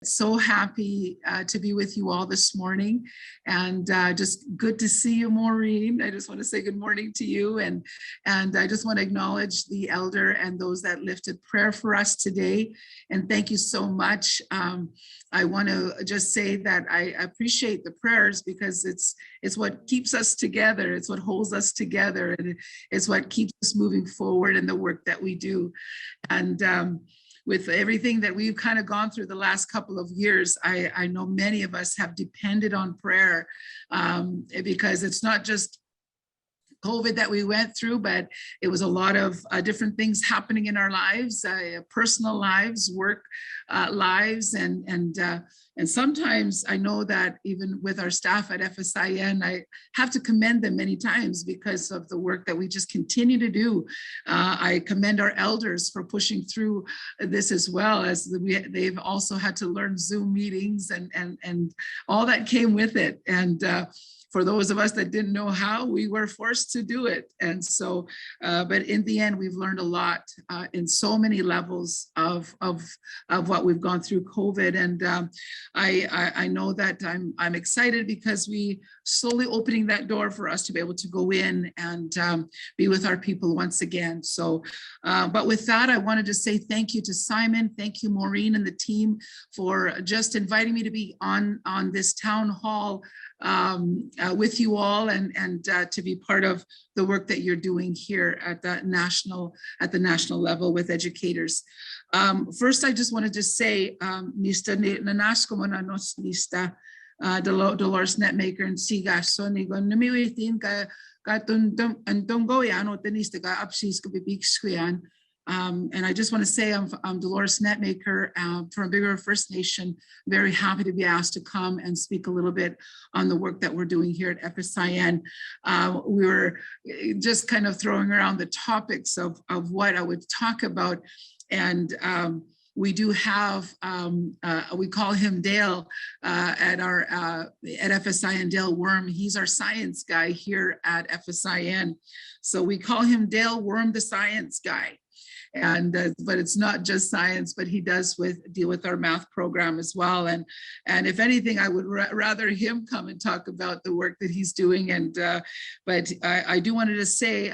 So happy to be with you all this morning, and just good to see you, Maureen. I just want to say good morning to you, and I just want to acknowledge the elder and those that lifted prayer for us today, and thank you so much. I want to just say that I appreciate the prayers because it's what keeps us together. It's what holds us together, and it's what keeps us moving forward in the work that we do. And with everything that we've kind of gone through the last couple of years, I know many of us have depended on prayer because it's not just COVID that we went through, but it was a lot of different things happening in our lives, personal lives, work lives, and sometimes I know that even with our staff at FSIN, I have to commend them many times because of the work that we just continue to do. I commend our elders for pushing through this as well, as they've also had to learn Zoom meetings and all that came with it. And for those of us that didn't know how, we were forced to do it. And so, but in the end, we've learned a lot in so many levels of what we've gone through COVID. And I know that I'm excited because we slowly opening that door for us to be able to go in and be with our people once again. So, but with that, I wanted to say thank you to Simon. Thank you, Maureen and the team for just inviting me to be on this town hall with you all and to be part of the work that you're doing here at the national level with educators. First, I just wanted to say, Nista Nanasko Monanos Nista Deloris Netmaker and Siga Sony Namiwitin ka Tongo Yano Tenista ka Upsis Kubik Squian. And I just want to say I'm Deloris Netmaker from Big River First Nation. Very happy to be asked to come and speak a little bit on the work that we're doing here at FSIN. We were just kind of throwing around the topics of what I would talk about. And we do have, we call him Dale at FSIN, Dale Worm. He's our science guy here at FSIN. So we call him Dale Worm, the science guy. And but it's not just science, but he does deal with our math program as well. And if anything, I would rather him come and talk about the work that he's doing. And but I do wanted to say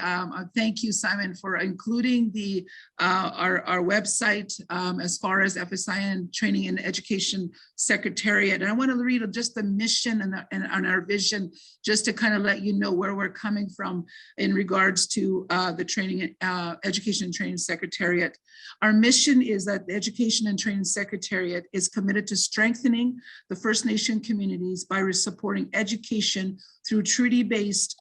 thank you, Simon, for including our website as far as FSIN Training and Education Secretariat. And I want to read just the mission and our vision, just to kind of let you know where we're coming from in regards to the training, Education and Training Secretariat. Our mission is that the Education and Training Secretariat is committed to strengthening the First Nation communities by supporting education through treaty-based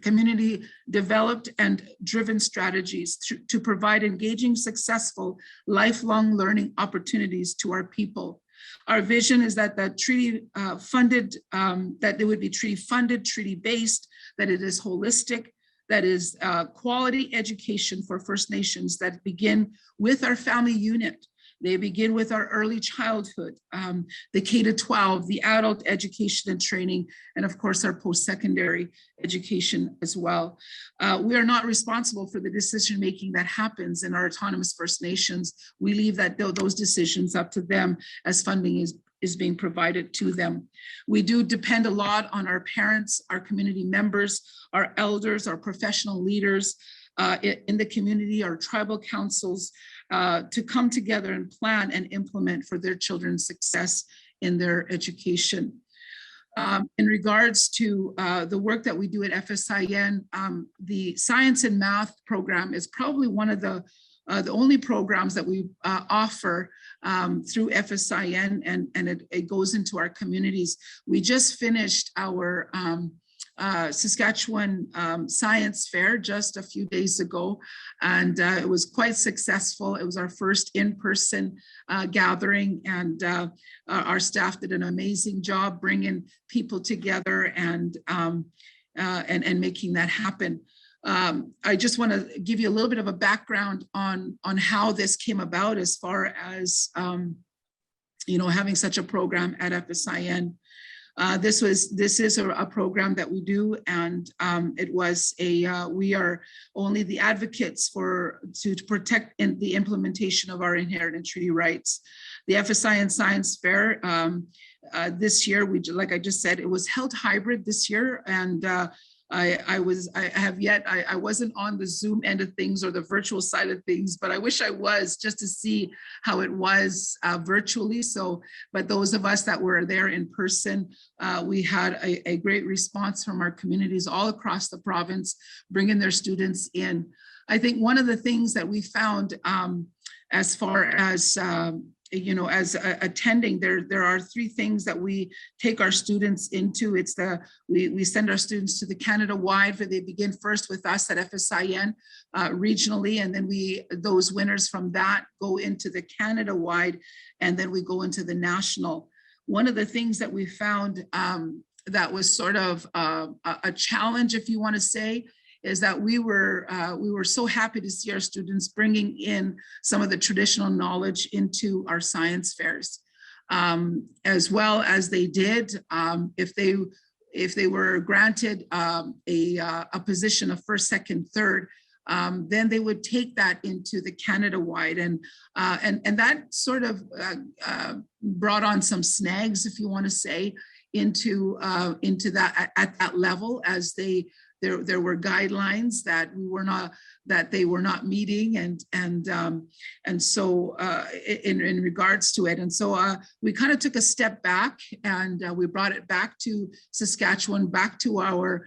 community developed and driven strategies to provide engaging, successful, lifelong learning opportunities to our people. Our vision is that the treaty funded, that it would be treaty funded, treaty based, that it is holistic, that is quality education for First Nations that begin with our family unit. They begin with our early childhood, the K-12, the adult education and training, and of course our post-secondary education as well. We are not responsible for the decision-making that happens in our autonomous First Nations. We leave those decisions up to them as funding is being provided to them. We do depend a lot on our parents, our community members, our elders, our professional leaders in the community, our tribal councils, to come together and plan and implement for their children's success in their education. In regards to the work that we do at FSIN, the science and math program is probably one of the only programs that we offer through FSIN, and it goes into our communities. We just finished our Saskatchewan Science Fair just a few days ago, and it was quite successful. It was our first in-person gathering, and our staff did an amazing job bringing people together and making that happen. I just want to give you a little bit of a background on how this came about as far as having such a program at FSIN. This is a program that we do, and it was we are only the advocates to protect the implementation of our inherent and treaty rights. The FSI and Science Fair this year, like I just said, it was held hybrid this year, and I wasn't on the Zoom end of things or the virtual side of things, but I wish I was, just to see how it was virtually. So, but those of us that were there in person, we had a great response from our communities all across the province, bringing their students in. I think one of the things that we found as far as as attending, there are three things that we take our students into. It's we send our students to the Canada-wide, where they begin first with us at FSIN regionally, and then those winners from that go into the Canada-wide, and then we go into the national. One of the things that we found that was sort of a challenge, if you want to say, is that we were so happy to see our students bringing in some of the traditional knowledge into our science fairs, as well as they did. If they were granted a position of first, second, third, then they would take that into the Canada-wide, and that sort of brought on some snags, if you want to say, into that at that level, as there were guidelines that they were not meeting, and so in regards to it, and so we kind of took a step back, and we brought it back to Saskatchewan, back to our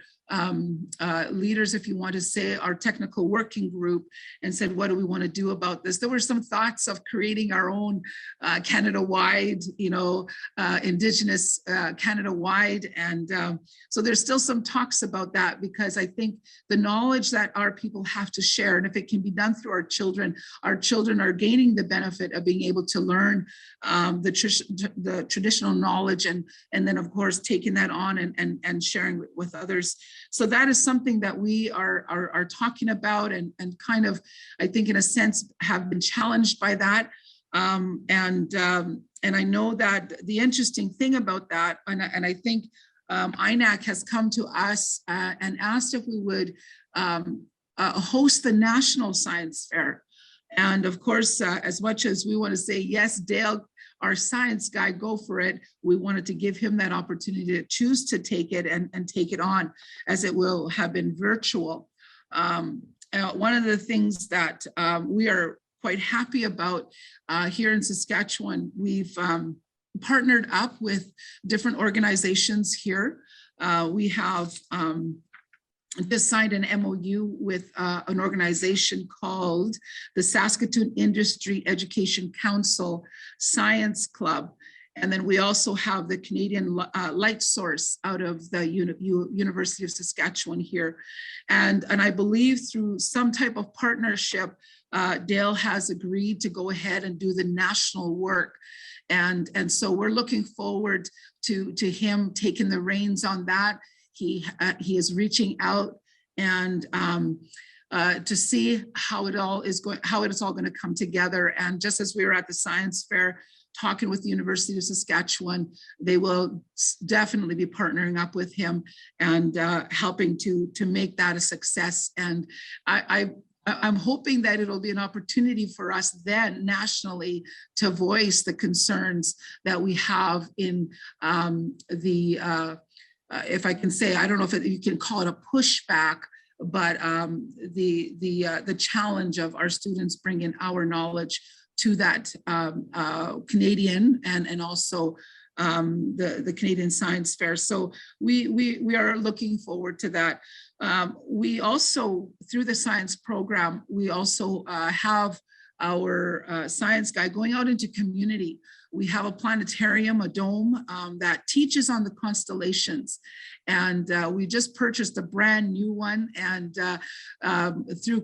leaders, if you want to say, our technical working group, and said, what do we want to do about this? There were some thoughts of creating our own Canada-wide, Indigenous Canada-wide, and so there's still some talks about that, because I think the knowledge that our people have to share, and if it can be done through our children are gaining the benefit of being able to learn the traditional knowledge, and then of course taking that on and sharing it with others. So that is something that we are talking about, and kind of, I think in a sense, have been challenged by that. And I know that the interesting thing about that, and I think INAC has come to us and asked if we would host the National Science Fair. And of course, as much as we want to say, yes, Dale, our science guy, go for it, we wanted to give him that opportunity to choose to take it and take it on, as it will have been virtual. One of the things that we are quite happy about here in Saskatchewan, we've partnered up with different organizations here. We have just signed an MOU with an organization called the Saskatoon Industry Education Council Science Club. And then we also have the Canadian Light Source out of the University of Saskatchewan here. And I believe through some type of partnership, Dale has agreed to go ahead and do the national work. And so we're looking forward to him taking the reins on that. He is reaching out and to see how it is all going to come together. And just as we were at the science fair talking with the University of Saskatchewan, they will definitely be partnering up with him and helping to make that a success. And I'm hoping that it'll be an opportunity for us then nationally to voice the concerns that we have in if I can say, I don't know if you can call it a pushback, but the challenge of our students bringing our knowledge to that Canadian and also the Canadian Science Fair. So we are looking forward to that. We also, through the science program, we also have our science guy going out into community. We have a planetarium, a dome that teaches on the constellations. And we just purchased a brand new one. And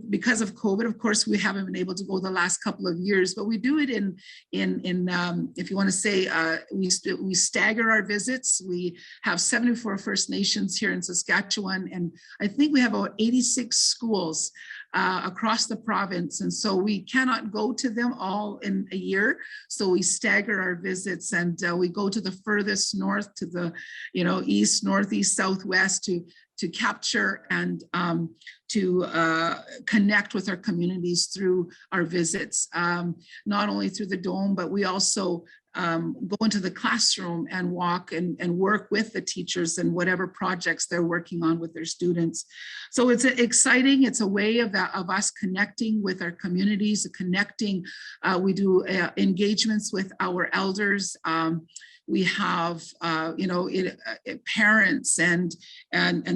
because of COVID, of course, we haven't been able to go the last couple of years, but we do it in if you want to say, we stagger our visits. We have 74 First Nations here in Saskatchewan. And I think we have about 86 schools across the province. And so we cannot go to them all in a year. So we stagger our visits, and we go to the furthest north, to the, east, northeast, southwest, to capture and to connect with our communities through our visits, not only through the Dome, but we also go into the classroom and walk and work with the teachers and whatever projects they're working on with their students. So it's exciting. It's a way of us connecting with our communities, connecting. We do engagements with our elders. We have, parents and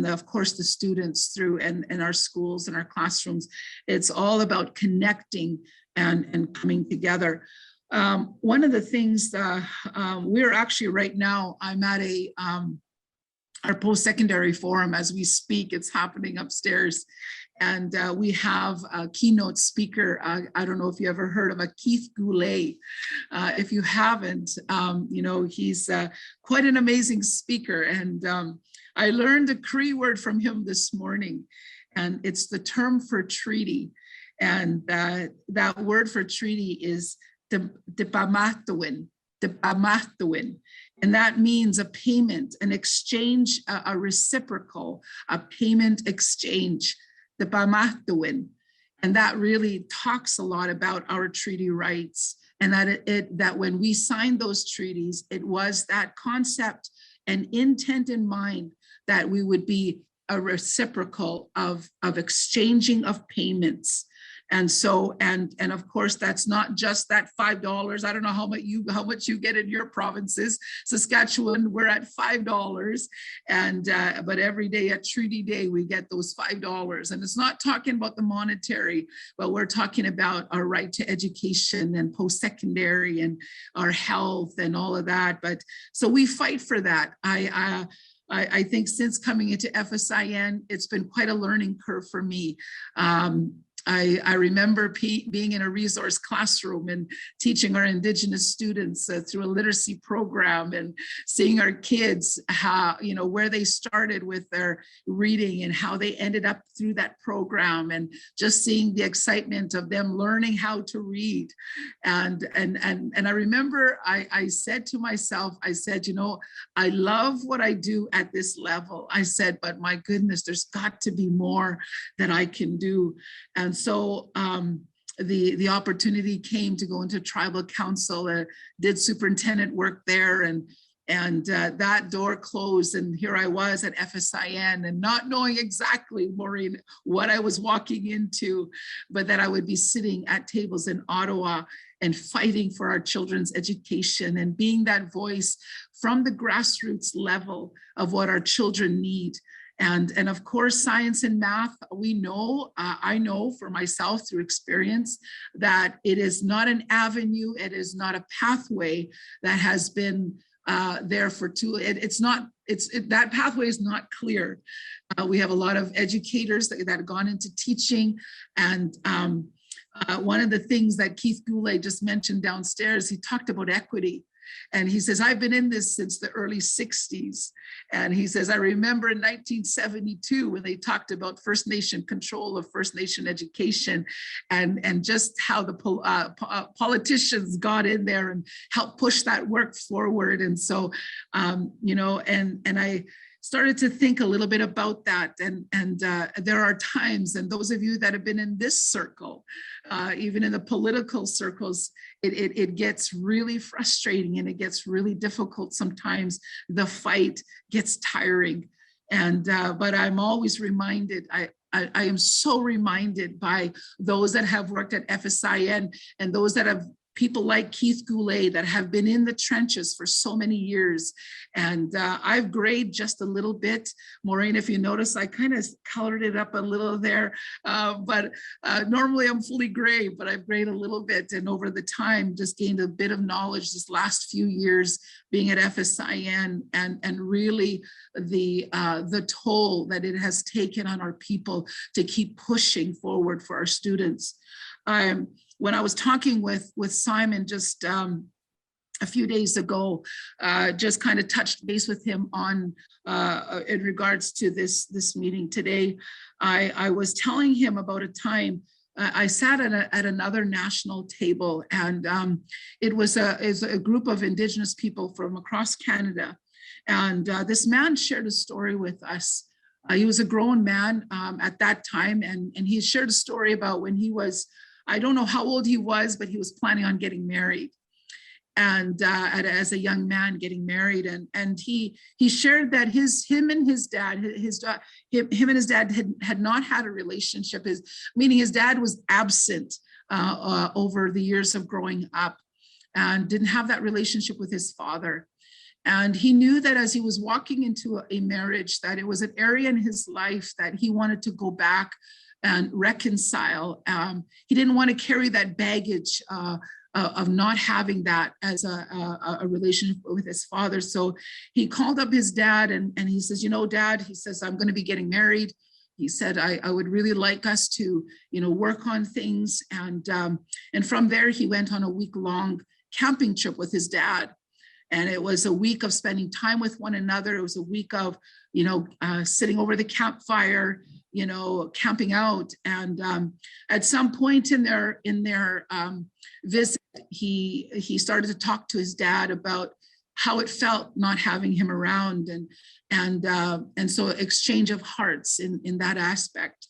of course the students through and our schools and our classrooms. It's all about connecting and coming together. One of the things we're actually right now, I'm at our post-secondary forum as we speak. It's happening upstairs. And we have a keynote speaker. I don't know if you ever heard of Keith Goulet. If you haven't, he's quite an amazing speaker. And I learned a Cree word from him this morning, and it's the term for treaty. And that word for treaty is Dipamatuin. And that means a payment, an exchange, a reciprocal, a payment exchange. The Bamatuin. And that really talks a lot about our treaty rights, and that when we signed those treaties, it was that concept and intent in mind that we would be a reciprocal of exchanging of payments. And so, and of course, that's not just that $5. I don't know how much you get in your provinces. Saskatchewan, we're at $5, and but every day at Treaty Day we get those $5. And it's not talking about the monetary, but we're talking about our right to education and post-secondary and our health and all of that. But so we fight for that. I think since coming into FSIN, it's been quite a learning curve for me. I remember being in a resource classroom and teaching our Indigenous students through a literacy program, and seeing our kids how, where they started with their reading and how they ended up through that program, and just seeing the excitement of them learning how to read. And I remember I said to myself, I said, I love what I do at this level. I said, but my goodness, there's got to be more that I can do. And so the opportunity came to go into tribal council, did superintendent work there, and that door closed, and here I was at FSIN, and not knowing exactly, Maureen, what I was walking into, but that I would be sitting at tables in Ottawa and fighting for our children's education and being that voice from the grassroots level of what our children need. And of course, science and math, we know, I know for myself through experience, that it is not an avenue, it is not a pathway that has been there for that pathway is not clear. We have a lot of educators that have gone into teaching, and one of the things that Keith Goulet just mentioned downstairs, he talked about equity. And he says, I've been in this since the early 60s. And he says, I remember in 1972 when they talked about First Nation control of First Nation education, and just how the politicians got in there and helped push that work forward. And so, and I started to think a little bit about that. And there are times, and those of you that have been in this circle, even in the political circles, it gets really frustrating, and it gets really difficult sometimes. The fight gets tiring. And but I'm always reminded, I am so reminded by those that have worked at FSIN, and those that have people like Keith Goulet that have been in the trenches for so many years. And I've grayed just a little bit. Maureen, if you notice, I kind of colored it up a little there, but normally I'm fully gray, but I've grayed a little bit. And over the time, just gained a bit of knowledge this last few years being at FSIN, and really the toll that it has taken on our people to keep pushing forward for our students. When I was talking with Simon just a few days ago, just kind of touched base with him on in regards to this meeting today. I was telling him about a time I sat at another national table, and it was a group of Indigenous people from across Canada. And this man shared a story with us. He was a grown man at that time, and he shared a story about when he was, I don't know how old he was, but he was planning on getting married. And as a young man getting married, and he shared that him and his dad had not had a relationship, meaning his dad was absent over the years of growing up and didn't have that relationship with his father. And he knew that as he was walking into a marriage, that it was an area in his life that he wanted to go back and reconcile. He didn't want to carry that baggage of not having that as a relationship with his father. So he called up his dad and he says, you know, Dad, he says, I'm going to be getting married. He said, I would really like us to, work on things. And from there, he went on a week-long camping trip with his dad. And it was a week of spending time with one another. It was a week of, sitting over the campfire, camping out. And at some point in their visit, he started to talk to his dad about how it felt not having him around, and so exchange of hearts in that aspect.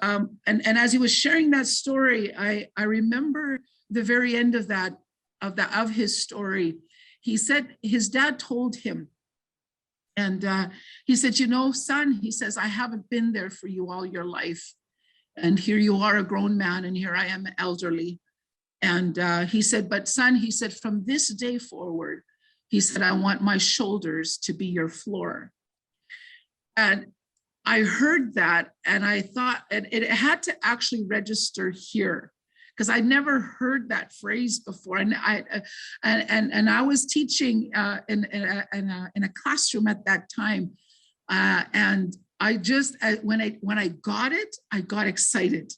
And as he was sharing that story, I remember the very end of his story. He said his dad told him, and he said, son, he says, I haven't been there for you all your life. And here you are, a grown man, and here I am, elderly. And he said, but son, he said, from this day forward, he said, I want my shoulders to be your floor. And I heard that, and I thought, and it had to actually register here, because I never heard that phrase before. And I was teaching in a classroom at that time, and I just when I got it, I got excited.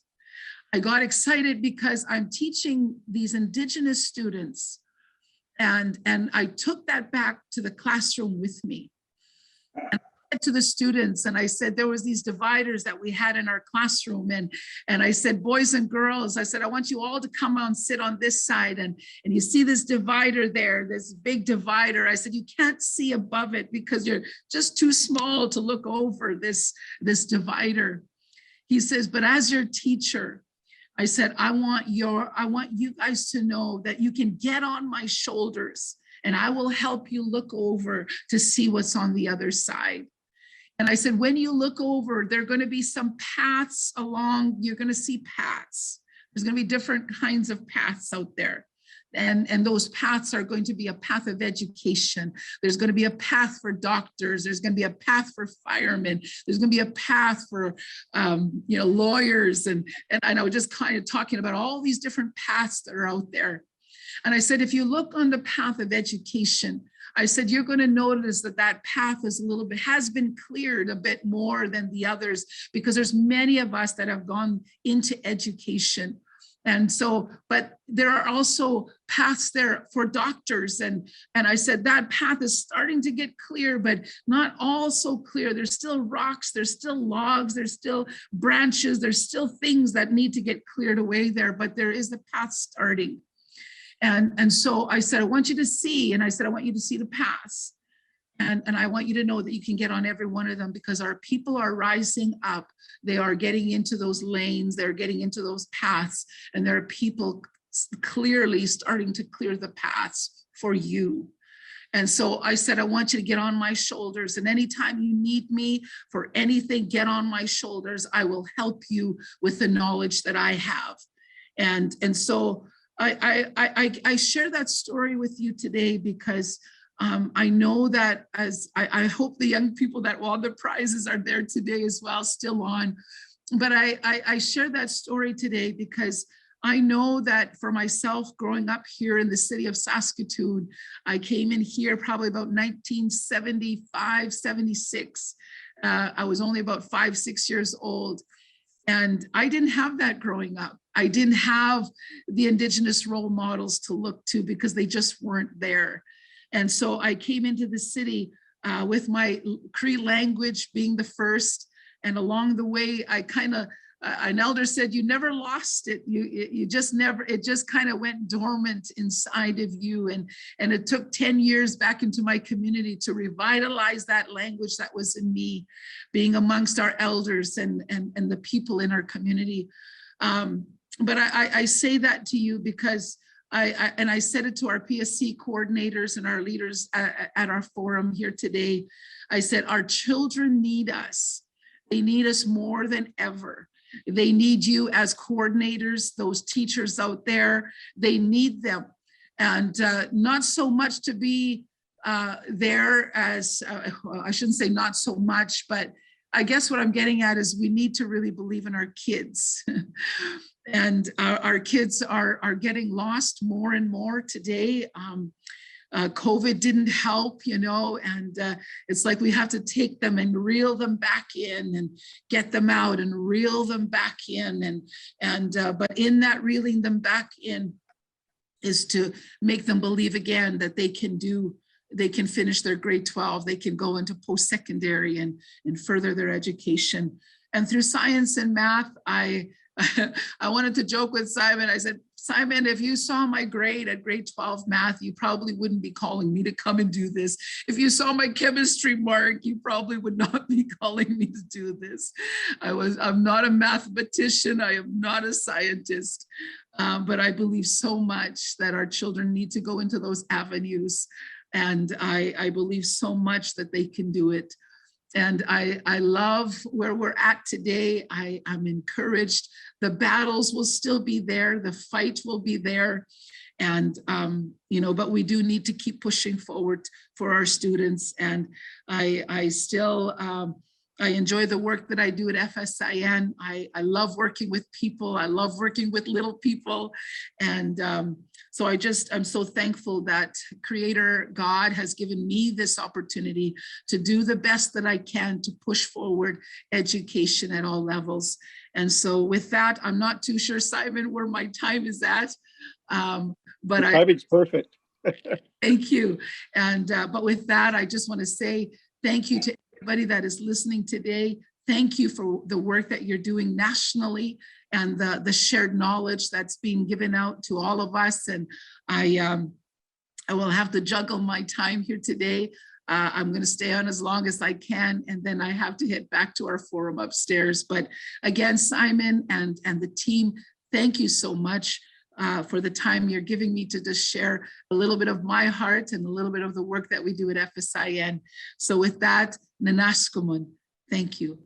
I got excited because I'm teaching these Indigenous students, and I took that back to the classroom with me. And I said to the students, and I said, there was these dividers that we had in our classroom, and I said, boys and girls, I said, I want you all to come out and sit on this side, and you see this divider there, this big divider. I said, you can't see above it because you're just too small to look over this divider. He says, but as your teacher, I said, I want you guys to know that you can get on my shoulders and I will help you look over to see what's on the other side. And I said, when you look over, there are going to be some paths along, you're going to see paths. There's going to be different kinds of paths out there. And those paths are going to be a path of education. There's going to be a path for doctors. There's going to be a path for firemen. There's going to be a path for, lawyers. And I was just kind of talking about all these different paths that are out there. And I said, if you look on the path of education, I said, you're going to notice that path has been cleared a bit more than the others, because there's many of us that have gone into education. And so, but there are also paths there for doctors. And I said, that path is starting to get clear, but not all so clear. There's still rocks, there's still logs, there's still branches, there's still things that need to get cleared away there, but there is a path starting. And so I said, I want you to see, and I said, I want you to see the paths. And I want you to know that you can get on every one of them, because our people are rising up. They are getting into those lanes. They're getting into those paths. And there are people clearly starting to clear the paths for you. And so I said, I want you to get on my shoulders. And anytime you need me for anything, get on my shoulders. I will help you with the knowledge that I have. And so I share that story with you today because I know that I hope the young people that won the prizes are there today as well, still on. But I share that story today because I know that for myself, growing up here in the city of Saskatoon, I came in here probably about 1975, 76. I was only about 5, 6 years old. And I didn't have that growing up. I didn't have the Indigenous role models to look to because they just weren't there. And so I came into the city with my Cree language being the first. And along the way, I kind of, an elder said, you never lost it. You just never, it just kind of went dormant inside of you. And it took 10 years back into my community to revitalize that language that was in me, being amongst our elders and the people in our community. But I say that to you because I said it to our PSC coordinators and our leaders at our forum here today. I said, our children need us. They need us more than ever. They need you as coordinators, those teachers out there, they need them. And not so much to be there as, I shouldn't say not so much, but I guess what I'm getting at is we need to really believe in our kids. And our kids are getting lost more and more today. COVID didn't help, you know, and it's like we have to take them and reel them back in and get them out and reel them back in. But in that reeling them back in is to make them believe again that they can finish their grade 12, they can go into post-secondary and further their education. And through science and math, I wanted to joke with Simon. I said, Simon, if you saw my grade at grade 12 math, you probably wouldn't be calling me to come and do this. If you saw my chemistry mark, you probably would not be calling me to do this. I'm not a mathematician. I am not a scientist, but I believe so much that our children need to go into those avenues. And I believe so much that they can do it. And I love where we're at today. I'm encouraged. The battles will still be there. The fight will be there. And, you know, but we do need to keep pushing forward for our students. And I still, I enjoy the work that I do at FSIN. I love working with people. I love working with little people. And so I'm so thankful that Creator God has given me this opportunity to do the best that I can to push forward education at all levels. And so with that, I'm not too sure, Simon, where my time is at. But timing's perfect. Thank you. And but with that, I just want to say thank you to everybody that is listening today. Thank you for the work that you're doing nationally and the shared knowledge that's being given out to all of us. And I will have to juggle my time here today. I'm going to stay on as long as I can, and then I have to head back to our forum upstairs. But again, Simon and the team, thank you so much for the time you're giving me to just share a little bit of my heart and a little bit of the work that we do at FSIN. So with that, Nanaskumun, thank you.